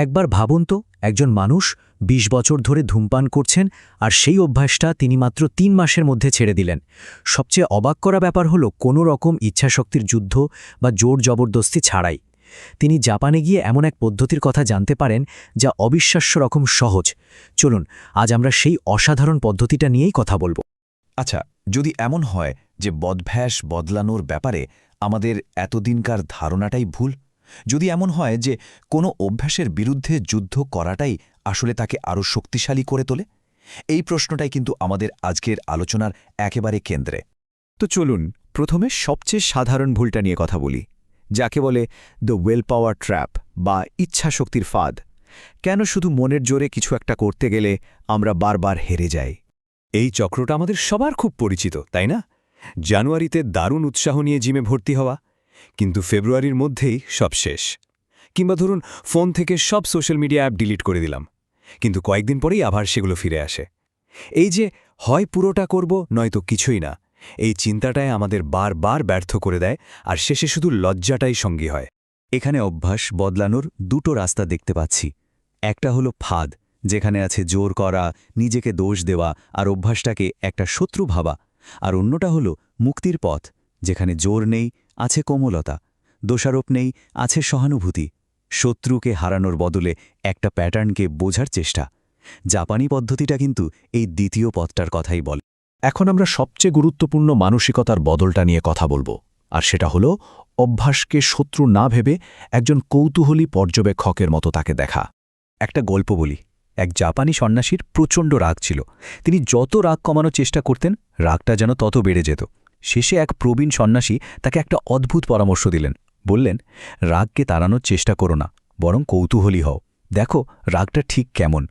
একবার ভাবুন তো, একজন মানুষ ২০ বছর ধরে ধূমপান করছেন আর সেই অভ্যাসটা তিনি মাত্র ৩ মাসের মধ্যে ছেড়ে দিলেন। সবচেয়ে অবাক করা ব্যাপার হলো কোনো রকম ইচ্ছাশক্তির যুদ্ধ বা জোর জবরদস্তি ছাড়াই। তিনি জাপানে গিয়ে এমন এক পদ্ধতির কথা জানতে পারেন যা অবিশ্বাস্য রকম সহজ। চলুন আজ আমরা সেই অসাধারণ পদ্ধতিটা নিয়েই কথা বলবো। আচ্ছা, যদি এমন হয় যে বদভ্যাস বদলানোর ব্যাপারে আমাদের এতদিনকার ধারণাটাই ভুল, যদি এমন হয় যে কোনো অভ্যাসের বিরুদ্ধে যুদ্ধ করাটাই আসলে তাকে আরও শক্তিশালী করে তোলে, এই প্রশ্নটাই কিন্তু আমাদের আজকের আলোচনার একেবারে কেন্দ্রে। তো চলুন প্রথমে সবচেয়ে সাধারণ ভুলটা নিয়ে কথা বলি, যাকে বলে দ্য উইল পাওয়ার ট্র্যাপ বা ইচ্ছাশক্তির ফাঁদ। কেন শুধু মনের জোরে কিছু একটা করতে গেলে আমরা বারবার হেরে যাই? এই চক্রটা আমাদের সবার খুব পরিচিত, তাই না? জানুয়ারিতে দারুণ উৎসাহ নিয়ে জিমে ভর্তি হওয়া, কিন্তু ফেব্রুয়ারির মধ্যেই সব শেষ। কিংবা ধরুন ফোন থেকে সব সোশ্যাল মিডিয়া অ্যাপ ডিলিট করে দিলাম, কিন্তু কয়েকদিন পরেই আবার সেগুলো ফিরে আসে। এই যে হয় পুরোটা করব নয়তো কিছুই না, এই চিন্তাটায় আমাদের বারবার ব্যর্থ করে দেয়, আর শেষে শুধু লজ্জাটাই সঙ্গী হয়। এখানে অভ্যাস বদলানোর দুটো রাস্তা দেখতে পাচ্ছি। একটা হলো ফাঁদ, যেখানে আছে জোর করা, নিজেকে দোষ দেওয়া আর অভ্যাসটাকে একটা শত্রু ভাবা। আর অন্যটা হলো মুক্তির পথ, যেখানে জোর নেই, আছে কোমলতা, দোষারোপ নেই, আছে সহানুভূতি, শত্রুকে হারানোর বদলে একটা প্যাটার্নকে বোঝার চেষ্টা। জাপানি পদ্ধতিটা কিন্তু এই দ্বিতীয় পথটার কথাই বলে। এখন আমরা সবচেয়ে গুরুত্বপূর্ণ মানসিকতার বদলটা নিয়ে কথা বলবো, আর সেটা হলো অভ্যাসকে শত্রু না ভেবে একজন কৌতূহলী পর্যবেক্ষকের মতো তাকে দেখা। একটা গল্প বলি। এক জাপানি সন্ন্যাসীর প্রচণ্ড রাগ ছিল। তিনি যত রাগ কমানোর চেষ্টা করতেন, রাগটা যেন তত বেড়ে যেত। শেষে এক প্রবীণ সন্ন্যাসী তাকে একটা অদ্ভুত পরামর্শ দিলেন। বললেন, রাগকে তাড়ানোর চেষ্টা করো না, বরং কৌতূহলী হও। দেখো রাগটা ঠিক কেমন,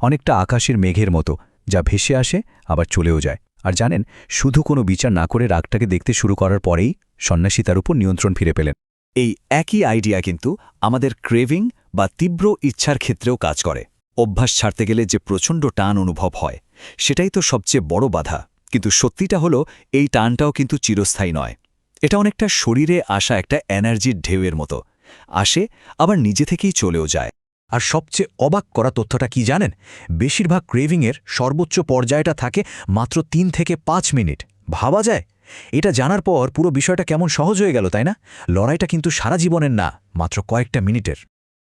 অনেকটা আকাশের মেঘের মতো, যা ভেসে আসে আবার চলেও যায়। আর জানেন, শুধু কোনো বিচার না করে রাগটাকে দেখতে শুরু করার পরেই সন্ন্যাসী তার উপর নিয়ন্ত্রণ ফিরে পেলেন। এই একই আইডিয়া কিন্তু আমাদের ক্রেভিং বা তীব্র ইচ্ছার ক্ষেত্রেও কাজ করে। অভ্যাস ছাড়তে গেলে যে প্রচণ্ড টান অনুভব হয়, সেটাই তো সবচেয়ে বড় বাধা। কিন্তু সত্যিটা হলো, এই টানটাও কিন্তু চিরস্থায়ী নয়। এটা অনেকটা শরীরে আসা একটা এনার্জির ঢেউয়ের মতো, আসে আবার নিজে থেকেই চলেও যায়। আর সবচেয়ে অবাক করা তথ্যটা কি জানেন? বেশিরভাগ ক্রেভিংয়ের সর্বোচ্চ পর্যায়টা থাকে মাত্র ৩ থেকে ৫ মিনিট। ভাবা যায়? এটা জানার পর পুরো বিষয়টা কেমন সহজ হয়ে গেল, তাই না? লড়াইটা কিন্তু সারা জীবনের না, মাত্র কয়েকটা মিনিটের।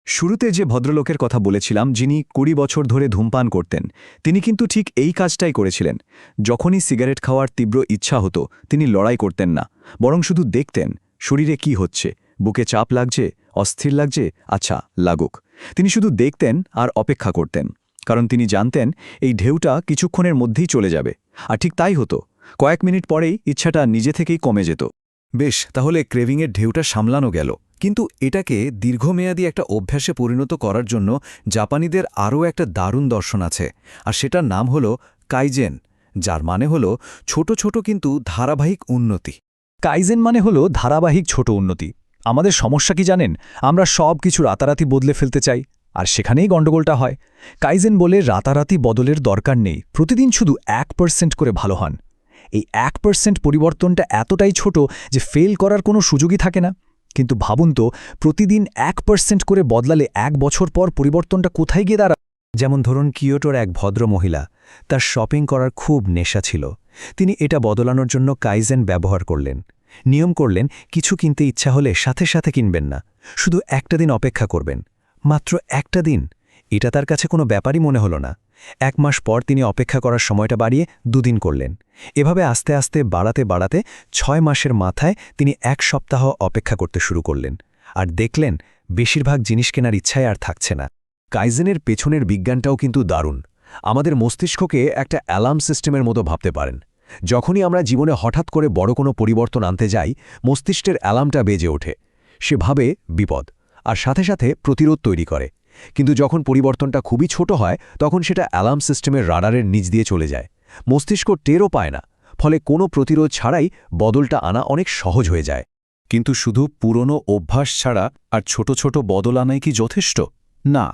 শুরুতে যে ভদ্রলোকের কথা বলেছিলাম, যিনি ২০ বছর ধরে ধূমপান করতেন, তিনি কিন্তু ঠিক এই কাজটাই করেছিলেন। যখনই সিগারেট খাওয়ার তীব্র ইচ্ছা হতো, তিনি লড়াই করতেন না, বরং শুধু দেখতেন শরীরে কি হচ্ছে। বুকে চাপ লাগছে, অস্থির লাগছে, আচ্ছা লাগুক। তিনি শুধু দেখতেন আর অপেক্ষা করতেন, কারণ তিনি জানতেন এই ঢেউটা কিছুক্ষণের মধ্যেই চলে যাবে। আর ঠিক তাই হতো, কয়েক মিনিট পরেই ইচ্ছাটা নিজে থেকেই কমে যেত। বেশ, তাহলে ক্রেভিংয়ের ঢেউটা সামলানো গেল, কিন্তু এটাকে দীর্ঘমেয়াদী একটা অভ্যাসে পরিণত করার জন্য জাপানিদের আরও একটা দারুণ দর্শন আছে, আর সেটার নাম হলো কাইজেন, যার মানে হলো ছোট ছোট কিন্তু ধারাবাহিক উন্নতি। কাইজেন মানে হলো ধারাবাহিক ছোট উন্নতি। আমাদের সমস্যা কি জানেন? আমরা সব কিছু রাতারাতি বদলে ফেলতে চাই, আর সেখানেই গণ্ডগোলটা হয়। কাইজেন বলে রাতারাতি বদলের দরকার নেই, প্রতিদিন শুধু ১% করে ভালো হন। এই ১% পরিবর্তনটা এতটাই ছোট যে ফেল করার কোনো সুযোগই থাকে না। কিন্তু ভাবুন তো, প্রতিদিন ১% করে বদলালে ১ বছর পর পরিবর্তনটা কোথায় গিয়ে দাঁড়ায়? যেমন ধরুন কিয়োটোর এক ভদ্র মহিলা, তার শপিং করার খুব নেশা ছিল। তিনি এটা বদলানোর জন্য কাইজেন ব্যবহার করলেন। নিয়ম করলেন, কিছু কিনতে ইচ্ছা হলে সাথে সাথে কিনবেন না, শুধু একটা দিন অপেক্ষা করবেন। মাত্র একটা দিন। এটা তার কাছে কোনো ব্যাপারই মনে হলো না। ১ মাস পর তিনি অপেক্ষা করার সময়টা বাড়িয়ে ২ দিন করলেন। এভাবে আস্তে আস্তে বাড়াতে বাড়াতে ৬ মাসের মাথায় তিনি ১ সপ্তাহ অপেক্ষা করতে শুরু করলেন। আর দেখলেন, বেশিরভাগ জিনিস কেনার ইচ্ছায় আর থাকছে না। কাইজেনের পেছনের বিজ্ঞানটাও কিন্তু দারুণ। আমাদের মস্তিষ্ককে একটা অ্যালার্ম সিস্টেমের মতো ভাবতে পারেন। যখনই আমরা জীবনে হঠাৎ করে বড় কোনো পরিবর্তন আনতে যাই, মস্তিষ্কের অ্যালার্মটা বেজে ওঠে। সে ভাবে বিপদ, আর সাথে সাথে প্রতিরোধ তৈরি করে। কিন্তু যখন পরিবর্তনটা খুবই ছোট হয়, তখন সেটা অ্যালার্ম সিস্টেমের রাডারের নিচ দিয়ে চলে যায়। মস্তিষ্ক টেরও পায় না, ফলে কোনো প্রতিরোধ ছাড়াই বদলটা আনা অনেক সহজ হয়ে যায়। কিন্তু শুধু পুরনো অভ্যাস ছাড়া আর ছোট ছোট বদল আনাই কি যথেষ্ট? না,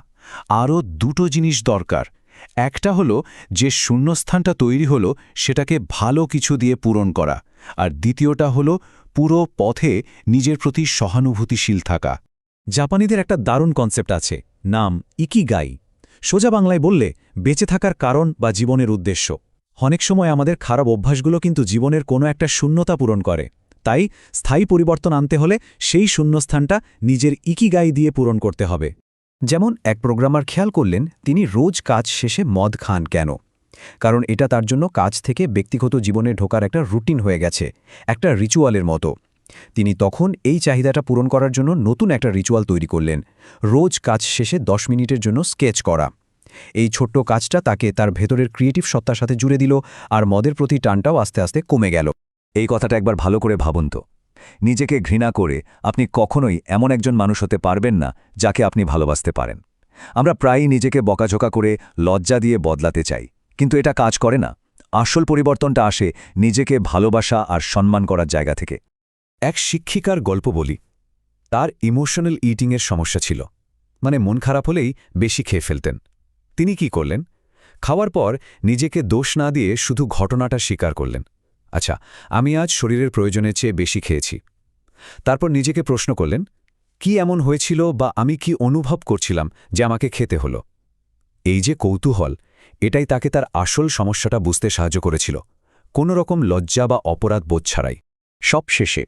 আরও দুটো জিনিস দরকার। একটা হলো যে শূন্যস্থানটা তৈরি হলো সেটাকে ভালো কিছু দিয়ে পূরণ করা, আর দ্বিতীয়টা হলো পুরো পথে নিজের প্রতি সহানুভূতিশীল থাকা। জাপানিদের একটা দারুণ কনসেপ্ট আছে, নাম ইকিগাই। সোজা বাংলায় বললে বেঁচে থাকার কারণ বা জীবনের উদ্দেশ্য। অনেক সময় আমাদের খারাপ অভ্যাসগুলো কিন্তু জীবনের কোনো একটা শূন্যতা পূরণ করে। তাই স্থায়ী পরিবর্তন আনতে হলে সেই শূন্যস্থানটা নিজের ইকিগাই দিয়ে পূরণ করতে হবে। যেমন এক প্রোগ্রামার খেয়াল করলেন তিনি রোজ কাজ শেষে মদ খান কেন? কারণ এটা তার জন্য কাজ থেকে ব্যক্তিগত জীবনে ঢোকার একটা রুটিন হয়ে গেছে, একটা রিচুয়ালের মতো। তিনি তখন এই চাহিদাটা পূরণ করার জন্য নতুন একটা রিচুয়াল তৈরি করলেন, রোজ কাজ শেষে 10 মিনিটের জন্য স্কেচ করা। এই ছোট্ট কাজটা তাকে তার ভেতরের ক্রিয়েটিভ সত্তার সাথে জুড়ে দিল, আর মদের প্রতি টানটাও আস্তে আস্তে কমে গেল। এই কথাটা একবার ভালো করে ভাবুন তো। নিজেকে ঘৃণা করে আপনি কখনোই এমন একজন মানুষ হতে পারবেন না যাকে আপনি ভালোবাসতে পারেন। আমরা প্রায়ই নিজেকে বকাঝোকা করে লজ্জা দিয়ে বদলাতে চাই, কিন্তু এটা কাজ করে না। আসল পরিবর্তনটা আসে নিজেকে ভালোবাসা আর সম্মান করার জায়গা থেকে। এক শিক্ষিকার গল্প বলি। তার ইমোশনাল ইটিংয়ের সমস্যা ছিল, মানে মন খারাপ হলেই বেশি খেয়ে ফেলতেন। তিনি কি করলেন? খাওয়ার পর নিজেকে দোষ না দিয়ে শুধু ঘটনাটা স্বীকার করলেন। আচ্ছা, আমি আজ শরীরের প্রয়োজনের চেয়ে বেশি খেয়েছি। তারপর নিজেকে প্রশ্ন করলেন, কি এমন হয়েছিল বা আমি কি অনুভব করছিলাম যে আমাকে খেতে হলো? এই যে কৌতূহল, এটাই তাকে তার আসল সমস্যাটা বুঝতে সাহায্য করেছিল, কোনো রকম লজ্জা বা অপরাধ বোধ ছাড়াই। সবশেষে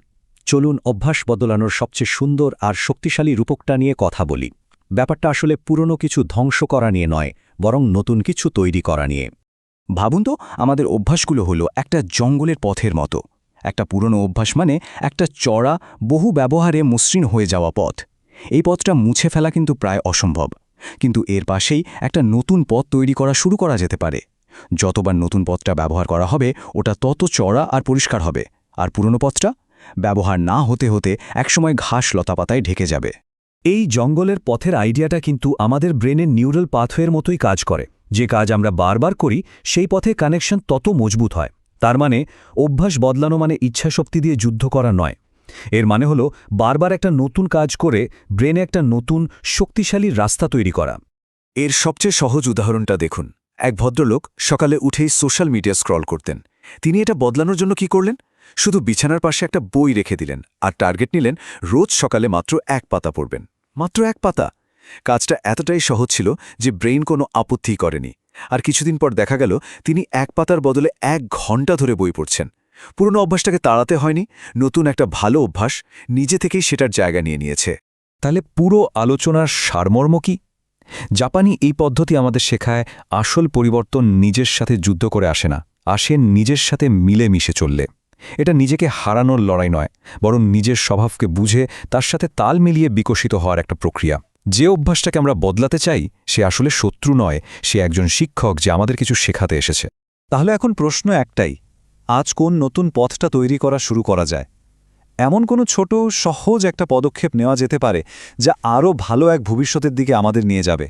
চলুন অভ্যাস বদলানোর সবচেয়ে সুন্দর আর শক্তিশালী রূপকটা নিয়ে কথা বলি। ব্যাপারটা আসলে পুরনো কিছু ধ্বংস করা নিয়ে নয়, বরং নতুন কিছু তৈরি করা নিয়ে। ভাবুন তো, আমাদের অভ্যাসগুলো হলো একটা জঙ্গলের পথের মতো। একটা পুরনো অভ্যাস মানে একটা চড়া, বহু ব্যবহারে মসৃণ হয়ে যাওয়া পথ। এই পথটা মুছে ফেলা কিন্তু প্রায় অসম্ভব, কিন্তু এর পাশেই একটা নতুন পথ তৈরি করা শুরু করা যেতে পারে। যতবার নতুন পথটা ব্যবহার করা হবে, ওটা তত চড়া আর পরিষ্কার হবে, আর পুরনো পথটা ব্যবহার না হতে হতে একসময় ঘাস লতাপাতায় ঢেকে যাবে। এই জঙ্গলের পথের আইডিয়াটা কিন্তু আমাদের ব্রেনের নিউরাল পাথওয়ের মতোই কাজ করে। যে কাজ আমরা বারবার করি, সেই পথে কানেকশন তত মজবুত হয়। তার মানে অভ্যাস বদলানো মানে ইচ্ছাশক্তি দিয়ে যুদ্ধ করা নয়। এর মানে হলো বারবার একটা নতুন কাজ করে ব্রেনে একটা নতুন শক্তিশালী রাস্তা তৈরি করা। এর সবচেয়ে সহজ উদাহরণটা দেখুন। এক ভদ্রলোক সকালে উঠেই সোশ্যাল মিডিয়া স্ক্রল করতেন। তিনি এটা বদলানোর জন্য কি করলেন? শুধু বিছানার পাশে একটা বই রেখে দিলেন আর টার্গেট নিলেন রোজ সকালে মাত্র 1 পাতা পড়বেন। মাত্র 1 পাতা। কাজটা এতটাই সহজ ছিল যে ব্রেইন কোনো আপত্তি করেনি। আর কিছুদিন পর দেখা গেল তিনি 1 পাতার বদলে 1 ঘন্টা ধরে বই পড়ছেন। পুরনো অভ্যাসটাকে তাড়াতে হয়নি, নতুন একটা ভালো অভ্যাস নিজে থেকেই সেটার জায়গা নিয়ে নিয়েছে। তাহলে পুরো আলোচনার সারমর্ম কি? জাপানি এই পদ্ধতি আমাদের শেখায় আসল পরিবর্তন নিজের সাথে যুদ্ধ করে আসে না, আসে নিজের সাথে মিলে মিশে চললে। এটা নিজেকে হারানোর লড়াই নয়, বরং নিজের স্বভাবকে বুঝে তার সাথে তাল মিলিয়ে বিকশিত হওয়ার একটা প্রক্রিয়া। যে অভ্যাসটাকে আমরা বদলাতে চাই, সে আসলে শত্রু নয়, সে একজন শিক্ষক যে আমাদের কিছু শেখাতে এসেছে। তাহলে এখন প্রশ্ন একটাই, আজ কোন নতুন পথটা তৈরি করা শুরু করা যায়? এমন কোনো ছোট সহজ একটা পদক্ষেপ নেওয়া যেতে পারে যা আরও ভালো এক ভবিষ্যতের দিকে আমাদের নিয়ে যাবে।